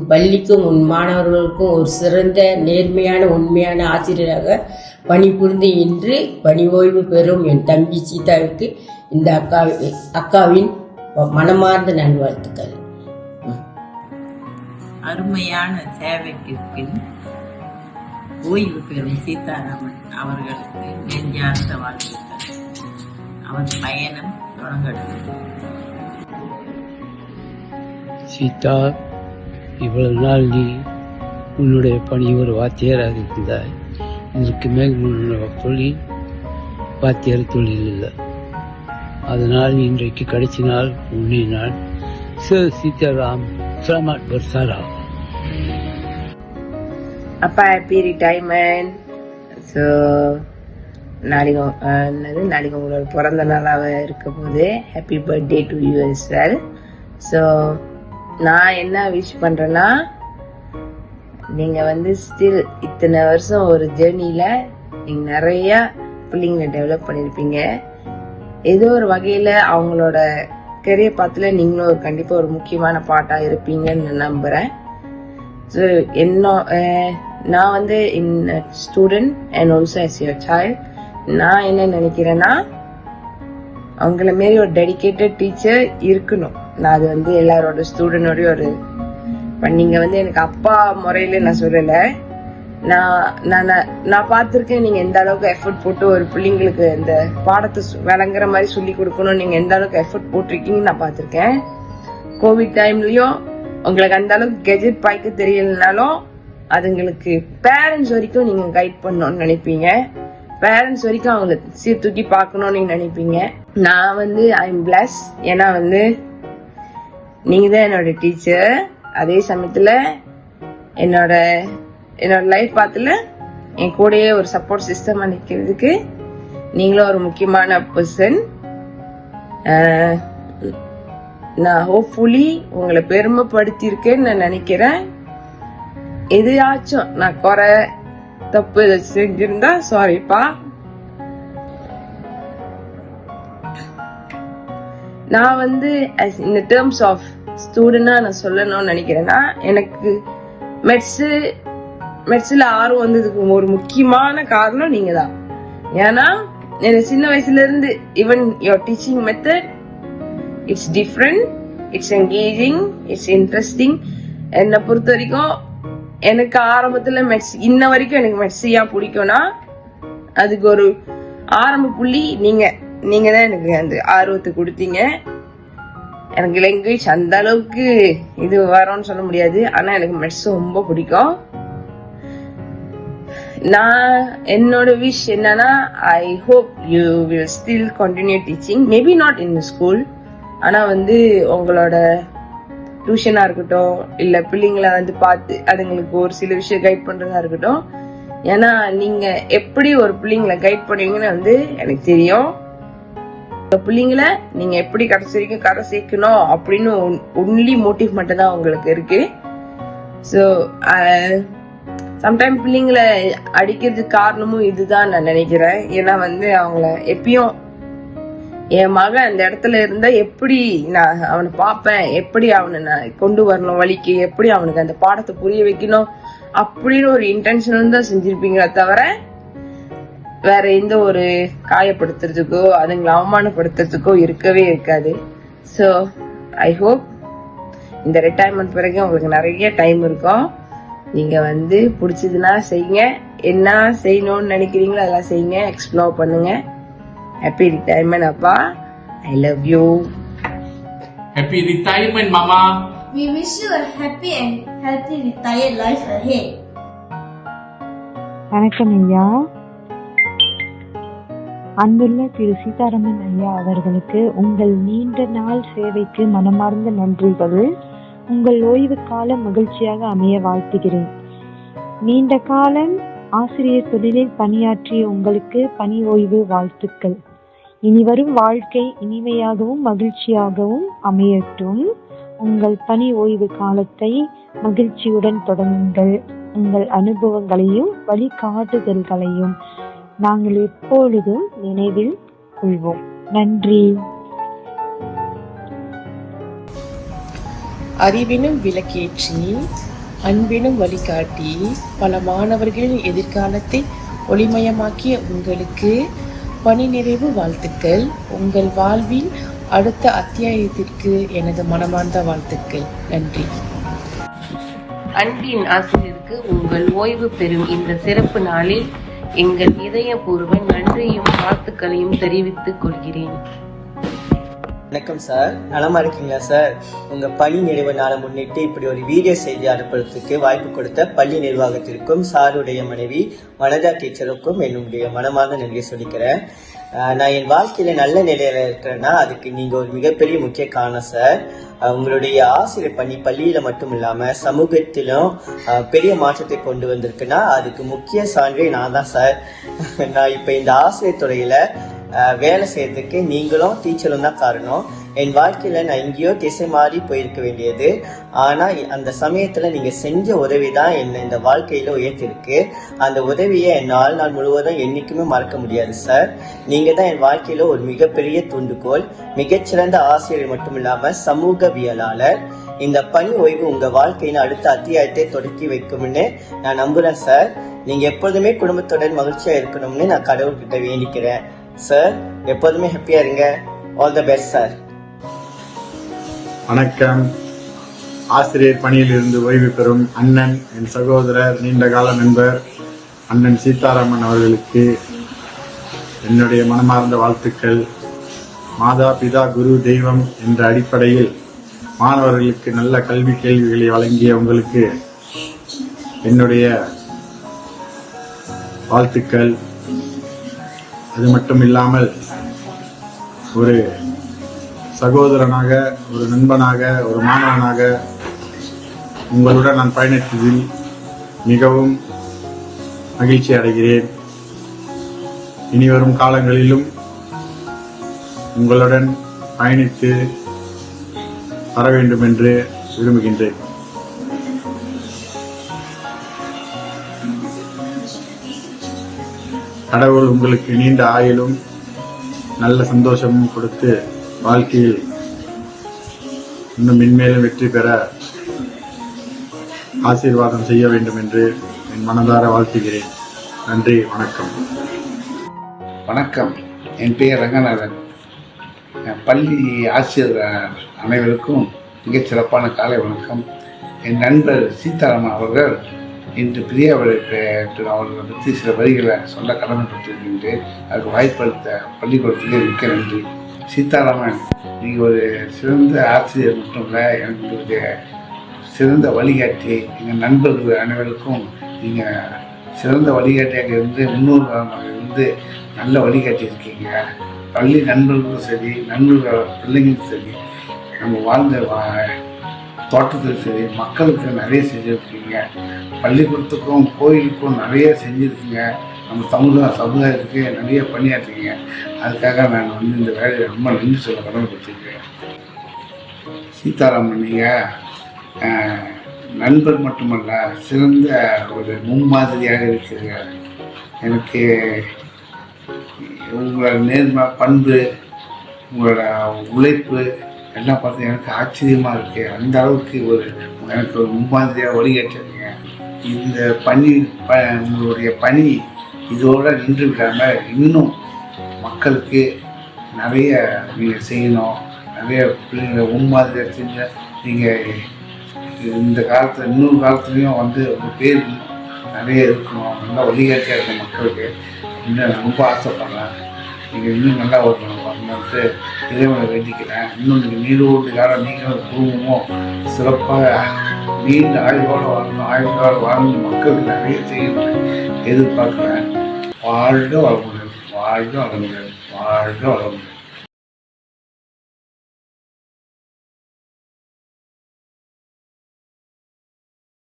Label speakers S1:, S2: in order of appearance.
S1: பள்ளிக்கும் உன் மாணவர்களுக்கும் ஒரு சிறந்த நேர்மையான உண்மையான ஆசிரியராக பணிபுரிந்து இன்று பணி ஓய்வு பெறும் என் தம்பி சீதாவுக்கு இந்த அக்காவின் மனமார்ந்த நல்வாழ்த்துக்கள்.
S2: அருமையான சேவைக்கு பின் ஓய்வு பெறும் சீதாராமன் அவர்களுக்கு நெஞ்சார்ந்த வாழ்த்துக்கள். அவர் பயணம் தொடங்கட்டும்.
S3: சீதா, இவ்வளவு நாள் நீ உன்னுடைய பணி ஒரு வாத்தியாராக இருந்தாய். இதற்கு மேல் உன்னுடைய தொழில் வாத்தியார் தொழில் இல்லை. அதனால் இன்றைக்கு கடைசி நாள் உன்னை நான் சீதாராம் பர்சாரா.
S4: அப்பா ஹாப்பி ரிட்டைர்மெண்ட். ஸோ நாளைக்கு உங்களோட பிறந்த நாளாக இருக்க போது happy birthday to you as well. So நான் என்ன விஷ் பண்ணுறேன்னா, நீங்கள் ஸ்டில் இத்தனை வருஷம் ஒரு ஜேர்னியில் நீங்கள் நிறையா பிள்ளைங்களை டெவலப் பண்ணியிருப்பீங்க. ஏதோ ஒரு வகையில் அவங்களோட கெரியர் பாத்துல நீங்களும் கண்டிப்பாக ஒரு முக்கியமான பார்ட்டாக இருப்பீங்கன்னு நான் நம்புகிறேன். ஸோ நான் இன் student and also as your child, நான் என்ன நினைக்கிறேன்னா, அவங்கள மாரி ஒரு டெடிக்கேட்டட் டீச்சர் இருக்கணும். நான் அது எல்லாரோட ஸ்டூடெண்டோடய ஒரு நீங்க எனக்கு அப்பா முறையில நான் சொல்லலை. நான் பார்த்துருக்கேன் நீங்க எந்த அளவுக்கு எஃபர்ட் போட்டு ஒரு பிள்ளைங்களுக்கு இந்த பாடத்தை விளங்குற மாதிரி சொல்லி கொடுக்கணும், நீங்க எந்த அளவுக்கு எஃபர்ட் போட்டிருக்கீங்கன்னு நான் பார்த்துருக்கேன். கோவிட் டைம்லயும் உங்களுக்கு அந்த அளவுக்கு கெஜெட் பாய்க்க தெரியலனாலும் அதுங்களுக்கு பேரண்ட்ஸ் வரைக்கும் நீங்க கைட் பண்ணணும்னு நினைப்பீங்க. பேரண்ட்ஸ் வரைக்கும் அவங்க சீர்தூக்கி பார்க்கணும்னு நீங்க நினைப்பீங்க. நான் ஐ எம் பிளஸ். ஏன்னா நீங்க தான் என்னோட டீச்சர். அதே சமயத்துல என்னோட லைஃப் பாத்துல என் கூடயே ஒரு சப்போர்ட் சிஸ்டம் நிற்கிறதுக்கு நீங்களும் ஒரு முக்கியமான பர்சன். நான் ஹோப்ஃபுல்லி உங்களை பெருமைப்படுத்தியிருக்கேன்னு நான் நினைக்கிறேன். எதையாச்சும் நான் குறை தப்பு செஞ்சிருந்தா சாரிப்பா. நான் இந்த டேர்ம்ஸ் ஆஃப் ஸ்டூடெண்டா நான் சொல்லணும்னு நினைக்கிறேன்னா, எனக்கு மெட்ஸ்ல ஆர்வம் வந்ததுக்கு ஒரு முக்கியமான காரணம் நீங்க தான். ஏன்னா எனக்கு சின்ன வயசுல இருந்து even your teaching method it's different, it's engaging, it's interesting. என்னை பொறுத்த வரைக்கும் எனக்கு ஆரம்பத்துல இன்ன வரைக்கும் எனக்கு மெட்ஸ் ஏன் பிடிக்கும்னா, அதுக்கு ஒரு ஆரம்ப புள்ளி நீங்க தான் எனக்கு அந்த ஆர்வத்தை கொடுத்தீங்க. எனக்கு லாங்குவேஜ் அந்த அளவுக்கு இது வரும்னு சொல்ல முடியாது, ஆனா எனக்கு மெட்ஸ் ரொம்ப பிடிக்கும். நான் என்னோட விஷ் என்னன்னா, I hope you will still continue teaching, maybe not in school, ஆனா உங்களோட டியூஷனா இருக்கட்டும், இல்ல பிள்ளைங்களை பார்த்து அதுங்களுக்கு ஒரு சில விஷயம் கைட் பண்றதா இருக்கட்டும். ஏன்னா நீங்க எப்படி ஒரு பிள்ளைங்களை கைட் பண்ணுவீங்கன்னு எனக்கு தெரியும். பிள்ளைங்களை நீங்க எப்படி கடைசி வரைக்கும் கரை சேர்க்கணும் அப்படின்னு ஒன்லி மோட்டிவ் மட்டும் தான் உங்களுக்கு இருக்கு. ஸோ சம்டைம் பிள்ளைங்களை அடிக்கிறதுக்கு காரணமும் இதுதான் நான் நினைக்கிறேன். ஏன்னா அவங்கள எப்பயும் என் மகன் அந்த இடத்துல இருந்தா எப்படி நான் அவனை பார்ப்பேன், எப்படி அவனை நான் கொண்டு வரணும் வழிக்கு, எப்படி அவனுக்கு அந்த பாடத்தை புரிய வைக்கணும் அப்படின்னு ஒரு இன்டென்ஷன் தான் செஞ்சிருப்பீங்களே தவிர வேற எந்த ஒரு காயப்படுத்துறதுக்கோ அதுங்களை அவமானப்படுத்துறதுக்கோ இருக்கவே இருக்காது. ஸோ ஐ ஹோப் இந்த ரிட்டையர்மெண்ட் பிறகு உங்களுக்கு நிறைய டைம் இருக்கும். நீங்க பிடிச்சதுன்னா செய்யுங்க, என்ன செய்யணும்னு நினைக்கிறீங்களோ அதெல்லாம் செய்யுங்க, எக்ஸ்ப்ளோர் பண்ணுங்க. ஹாப்பி ரிட்டையர்மெண்ட் அப்பா. I love you.
S5: Happy retirement, Mama.
S6: We wish you a happy and healthy retired life ahead.
S7: வணக்கம் ஐயா. அன்புள்ள திரு சீதாராமன் ஐயா அவர்களுக்கு உங்கள் நீண்ட நாள் சேவைக்கு மனமார்ந்த நன்றிகள். உங்கள் ஓய்வு காலம் மகிழ்ச்சியாக அமைய வாழ்த்துகிறேன். நீண்ட காலம் ஆசிரியர் தொழிலில் பணியாற்றிய உங்களுக்கு பணி ஓய்வு வாழ்த்துக்கள். இனி வரும் வாழ்க்கை இனிமையாகவும் மகிழ்ச்சியாகவும் அமையட்டும். உங்கள் பணி ஓய்வு காலத்தை மகிழ்ச்சியுடன் தொடங்குங்கள். உங்கள் அனுபவங்களையும் வழிகாட்டுதல்களையும் நாங்கள் எப்பொழுதும் நினைவில் கொள்வோம். நன்றி.
S8: அறிவினும் விளக்கேற்றி அன்பினும் வழிகாட்டி பல மாணவர்களின் எதிர்காலத்தை ஒளிமயமாக்கிய உங்களுக்கு பணி நிறைவு வாழ்த்துக்கள். உங்கள் வாழ்வின் அடுத்த அத்தியாயத்திற்கு எனது மனமார்ந்த வாழ்த்துக்கள். நன்றி.
S9: அன்பின் ஆசிரியருக்கு உங்கள் ஓய்வு பெறும் இந்த சிறப்பு நாளில் எங்கள் இதயபூர்வ நன்றியும் வாழ்த்துக்களையும் தெரிவித்துக் கொள்கிறேன்.
S10: வணக்கம் சார், நலமா இருக்கீங்களா சார்? உங்க பணி நிறைவு நாளை முன்னிட்டு இப்படி ஒரு வீடியோ செய்தி அனுப்புறதுக்கு வாய்ப்பு கொடுத்த பள்ளி நிர்வாகத்திற்கும் சாருடைய மனைவி வனஜா டீச்சருக்கும் என்னுடைய மனமார்ந்த நன்றியை சொல்லிக்கிறேன். நான் என் வாழ்க்கையில நல்ல நிலையில இருக்கிறேன்னா அதுக்கு நீங்க ஒரு மிகப்பெரிய முக்கிய காரணம் சார். உங்களுடைய ஆசிரியர் பணி பள்ளியில மட்டும் இல்லாம சமூகத்திலும் பெரிய மாற்றத்தை கொண்டு வந்திருக்குன்னா அதுக்கு முக்கிய சான்றே நான் தான் சார். நான் இப்ப இந்த ஆசிரியர் துறையில வேலை செய்யறதுக்கு நீங்களும் டீச்சரும் தான் காரணம். என் வாழ்க்கையில நான் எங்கேயோ திசை மாறி போயிருக்க வேண்டியது, ஆனா அந்த சமயத்துல நீங்க செஞ்ச உதவி தான் என்னை இந்த வாழ்க்கையில உயர்த்திருக்கு. அந்த உதவியை என் வாழ்நாள் முழுவதும் என்னைக்குமே மறக்க முடியாது சார். நீங்க தான் என் வாழ்க்கையில ஒரு மிகப்பெரிய தூண்டுகோல். மிகச்சிறந்த ஆசிரியர் மட்டும் இல்லாம சமூகவியலாளர். இந்த பணி ஓய்வு உங்க வாழ்க்கையின் அடுத்த அத்தியாயத்தை தொடக்கி வைக்கும்னு நான் நம்புறேன் சார். நீங்க எப்போதுமே குடும்பத்துடன் மகிழ்ச்சியா இருக்கணும்னு நான் கடவுள்கிட்ட வேண்டிக்கிறேன் சார். எப்போதுமே ஹாப்பியா இருங்க. All the best sir.
S11: வணக்கம். ஆசிரியர் பணியிலிருந்து ஓய்வு பெறும் அண்ணன், என் சகோதரர், நீண்டகால நண்பர் அண்ணன் சீதாராமன் அவர்களுக்கு என்னுடைய மனமார்ந்த வாழ்த்துக்கள். மாதா பிதா குரு தெய்வம் என்ற அடிப்படையில் மாணவர்களுக்கு நல்ல கல்வி கேள்விகளை வழங்கிய உங்களுக்கு என்னுடைய வாழ்த்துக்கள். அது மட்டும் இல்லாமல் ஒரு சகோதரனாக, ஒரு நண்பனாக, ஒரு மாணவனாக உங்களுடன் நான் பயணித்ததில் மிகவும் மகிழ்ச்சி அடைகிறேன். இனிவரும் காலங்களிலும் உங்களுடன் பயணித்து வர வேண்டும் என்று விரும்புகின்றேன். கடவுள் உங்களுக்கு நீண்ட ஆயுளும் நல்ல சந்தோஷமும் கொடுத்து வாழ்க்கையில் இன்னும் மென்மேலும் வெற்றி பெற ஆசீர்வாதம் செய்ய வேண்டும் என்று என் மனதார வாழ்த்துகிறேன். நன்றி, வணக்கம்.
S12: வணக்கம். என் பெயர் ரங்கநாதன். பள்ளி ஆசிரியர் அனைவருக்கும் மிகச் சிறப்பான காலை வணக்கம். என் நண்பர் சீதாராமன் அவர்கள் இன்று பிரியாவிடை அவர்களை பற்றி சில வரிகளை சொல்ல கடமைப்பட்டிருக்கின்றேன். அதுக்கு வாய்ப்பளித்த பள்ளிக்கூடத்துக்கு மிக்க நன்றி. சீதாராமன், நீங்கள் ஒரு சிறந்த ஆசிரியர் மட்டும் இல்லை, எனக்கு சிறந்த வழிகாட்டி. எங்கள் நண்பர்கள் அனைவருக்கும் நீங்கள் சிறந்த வழிகாட்டியாக இருந்து முன்னோர்களாக இருந்து நல்ல வழிகாட்டி இருக்கீங்க. பள்ளி நண்பர்களுக்கும் சரி, நண்பர்கள் பிள்ளைங்களுக்கும் சரி, நம்ம வாழ்ந்த தோட்டத்துக்கும் சரி, மக்களுக்கு நிறைய செஞ்சுருக்கீங்க. பள்ளிக்கூடத்துக்கும் கோயிலுக்கும் நிறைய செஞ்சுருக்கீங்க. நம்ம சமுதாயத்துக்கு நிறைய பணியாற்றுறீங்க. அதுக்காக நான் இந்த வேலையை ரொம்ப நன்றி சொல்ல கடமைப்பட்டிருக்கேன். சீதாராமன், நீங்கள் நண்பர் மட்டுமல்ல, சிறந்த ஒரு முன்மாதிரியாக இருக்கிறீங்க. எனக்கு உங்களோட நேர்மை, பண்பு, உங்களோட உழைப்பு எல்லாம் பார்த்து எனக்கு ஆச்சரியமாக இருக்குது. அந்த அளவுக்கு எனக்கு ஒரு முன்மாதிரியாக வழிகாட்டுறீங்க. இந்த உங்களுடைய பணி இதோடு நின்று விடாமல் இன்னும் மக்களுக்கு நிறைய நீங்கள் செய்யணும். நிறைய பிள்ளைங்களை முன்மாதிரியாக செஞ்ச நீங்கள் இந்த காலத்தில் இன்னொரு காலத்துலேயும் உங்கள் பேர் நிறைய இருக்கணும். நல்லா வழிகாட்டியாக இருக்கும் மக்களுக்கு. இன்னும் ரொம்ப ஆசைப்படுறேன். நீங்கள் இன்னும் நல்லா வரணுன்ட்டு இறைவனை வேண்டிக்கிறேன். இன்னும் நீங்கள் நீண்டோடு காலம் நீங்களும் குடும்பமும் சிறப்பாக நீண்ட ஆயுளோடு வாழணும். ஆயுளோடு வாழணும். மக்களுக்கு நிறைய செய்யணும் எதிர்பார்க்குறேன். வாழ்க வளமுடன், வாழ்க வளமுடன், வாழ்க வளமுடன்.